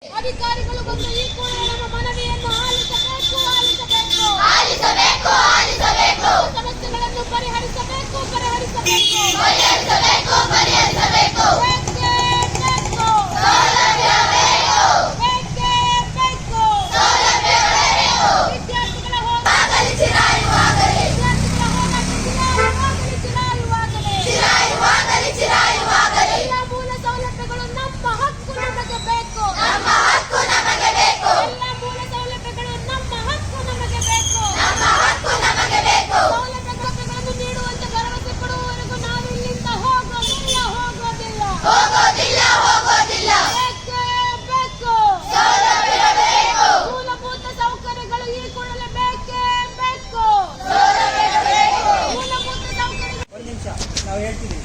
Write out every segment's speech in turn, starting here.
ಅಧಿಕಾರಿಗಳು ಬಂದು ಈ ಕೂಡಲೇ ನಮ್ಮ ಮನವಿಯನ್ನು ಆಲಿಸಬೇಕು. ಸಮಸ್ಯೆಗಳನ್ನು ಪರಿಹರಿಸಬೇಕು. ವಿದ್ಯಾರ್ಥಿಗಳ ಎಲ್ಲ ಮೂಲ ಸೌಲಭ್ಯಗಳು ನಮ್ಮ ಹಕ್ಕು ನಮಗೆ ಬೇಕು. ಎಲ್ಲ ಮೂಲ ಸೌಲಭ್ಯಗಳು ನಮ್ಮ ಹಕ್ಕು ನಮಗೆ ಬೇಕು. ಸೌಲಭ್ಯಗಳನ್ನು ನೀಡುವಂತೆ ಭರವಸೆ ಕೊಡುವವರೆಗೂ ನಾವು ಇಲ್ಲಿಂದ ಹೋಗೋದಿಲ್ಲ. ಬೇಕೇ ಬೇಕು. ಮೂಲಭೂತ ಸೌಕರ್ಯಗಳು ಈ ಕೂಡಲೇ ಬೇಕೇ ಬೇಕು. ಮೂಲಭೂತ ಸೌಕರ್ಯಗಳು. ಒಂದು ನಿಮಿಷ ನಾವು ಹೇಳ್ತೀವಿ.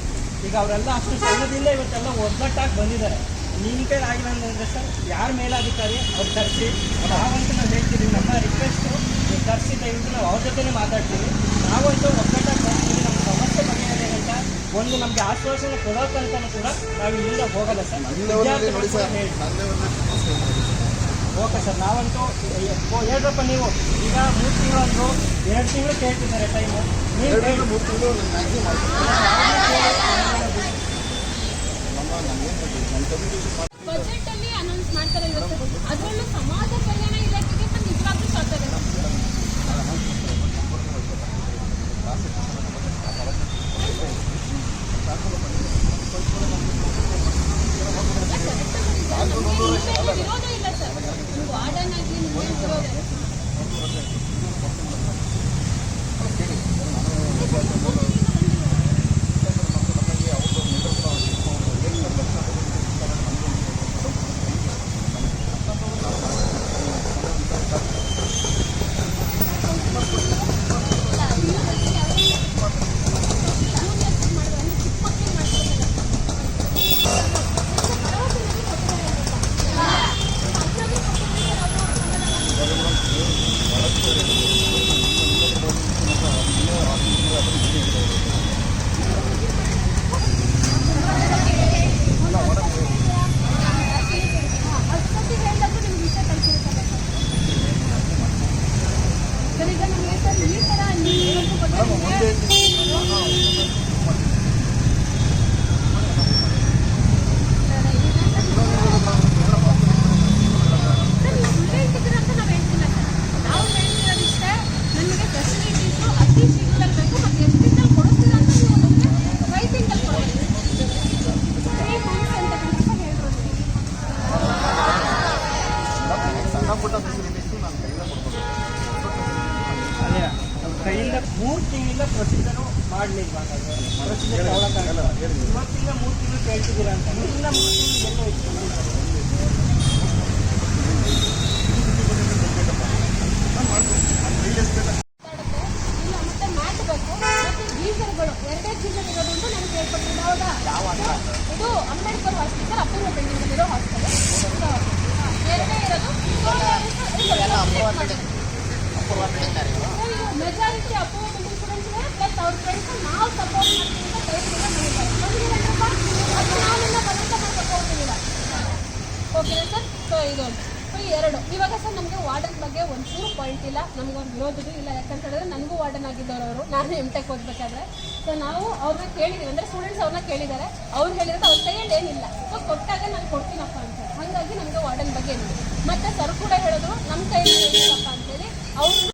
ಈಗ ಅವರೆಲ್ಲ ಅಷ್ಟು ಸಣ್ಣದಿಲ್ಲ ಇವತ್ತೆಲ್ಲ ಒಗ್ಗಟ್ಟಾಗಿ ಬಂದಿದ್ದಾರೆ. ನಿಮ್ಮ ಕೈಲಿ ಆಗಿಲ್ಲ ಅಂತಂದರೆ ಸರ್ ಯಾರ ಮೇಲಾಧಿಕಾರಿ ಅವ್ರು ತರಿಸಿ ನಾವಂತೂ ನಾವು ಹೇಳ್ತೀವಿ. ನಮ್ಮ ರಿಕ್ವೆಸ್ಟು ನೀವು ತರಿಸಿ ದಯವಿಟ್ಟು ನಾವು ಅವ್ರ ಜೊತೆ ಮಾತಾಡ್ತೀವಿ. ನಾವಂತೂ ಒಗ್ಗಟ್ಟಾಗಿ ಬರ್ತೀವಿ. ನಮ್ಮ ಸಮಸ್ಯೆ ಬಗೆಹರಿದೆ ಅಂತ ಒಂದು ನಮಗೆ ಆಶ್ವಾಸನೆ ಕೊಡೋಕ್ಕಂತಲೂ ಕೂಡ ನಾವು ಇಲ್ಲಿಂದ ಹೋಗಲ್ಲ ಸರ್. ಹೇಳಿ ಓಕೆ ಸರ್. ನಾವಂತೂ ಹೇಳ್ರಪ್ಪ ನೀವು ಈಗ 3 ತಿಂಗಳು ಅಂದರು, 2 ತಿಂಗಳು ಕೇಳ್ತಿದ್ದಾರೆ ಟೈಮು. ನೀವು 3 ತಿಂಗಳು ಬಜೆಟ್ ಅಲ್ಲಿ ಅನೌನ್ಸ್ ಮಾಡ್ತಾರಲ್ವ ಸರ್, ಅದರಲ್ಲೂ ಸಮಾಜ ಕಲ್ಯಾಣ ಇಲಾಖೆಗೆ ನಿಜವಾಗ್ಲೂ ಸಾಧ್ಯ. ವಿರೋಧ ಇಲ್ಲ ಸರ್, ನೀವು ವಾರ್ಡನ್ ಆಗಿ ನಿಮಗೆ ವಿರೋಧ ಕೈಯಿಂದ 3 ತಿಂಗಳಿಂದ ಪ್ರೊಸೀಜರು ಮಾಡಲಿಲ್ಲ. ಪ್ರೊಸೀಜರ್ ಇವತ್ತಿಂದ 3 ತಿಂಗಳು ಕೇಳ್ತಿದ್ದೀರಾ ಅಂತ. ಇನ್ನ 3 ತಿಂಗಳು ಮತ್ತೆ ಮ್ಯಾಟ್ ಬೇಕು, ಮತ್ತೆ ಗೀಸರ್ಗಳು 2 ಗೀಸರ್ ಇರೋದು ನನಗೆ ಕೇಳ್ಪಟ್ಟಿರೋದು. ಹೌದಾ? ಇದು ಅಂಬೇಡ್ಕರ್ ಹಾಸ್ಪಿಟಲ್, ಅಪೂರ್ವ ಬೆಂಗಳೂರಲ್ಲಿರೋ ಹಾಸ್ಪಿಟಲ್ 2 ಇರೋದು. ಮೆಜಾರಿಟಿ ಅಪೂರ್ವ ಬೆಂಗಳೂರು ಸ್ಟೂಡೆಂಟ್ಸ್ ಪ್ಲಸ್ ಅವ್ರ ಫ್ರೆಂಡ್ಸ್ ನಾವು ಸಪೋರ್ಟ್ ನಾವೆಲ್ಲ ಬಲವಂತ ಮಾಡಿ ತಗೊಳ್ತಿಲ್ಲ. ಓಕೆನಾ ಸರ್? ಸೊ ಇದು 2. ಇವಾಗ ಸರ್ ನಮಗೆ ವಾರ್ಡನ್ ಬಗ್ಗೆ ಒಂಚೂರು ಪಾಯಿಂಟ್ ಇಲ್ಲ, ನಮಗೊಂದು ವಿರೋಧದ್ದು ಇಲ್ಲ. ಯಾಕಂತ ಹೇಳಿದ್ರೆ ನನಗೂ ವಾರ್ಡನ್ ಆಗಿದ್ದವರು ಅವರು, ನಾನು MTech ಓದಬೇಕಾದ್ರೆ. ಸೊ ನಾವು ಅವ್ರನ್ನ ಕೇಳಿದ್ದೀವಿ, ಅಂದರೆ ಸ್ಟೂಡೆಂಟ್ಸ್ ಅವ್ರನ್ನ ಕೇಳಿದ್ದಾರೆ. ಅವ್ರು ಹೇಳಿದ್ರೆ ಅವ್ರ ಕೈಯಲ್ಲಿ ಏನಿಲ್ಲ, ಸೊ ಕೊಟ್ಟಾಗ ನಾನು ಕೊಡ್ತೀನಪ್ಪ ಅಂತ. ಹಾಗಾಗಿ ನಮಗೆ ವಾರ್ಡನ್ ಬಗ್ಗೆ ಏನಿಲ್ಲ. ಮತ್ತು ಸರ್ ಕೂಡ ಹೇಳಿದ್ರು ನಮ್ಮ ಕೈಯಲ್ಲಿ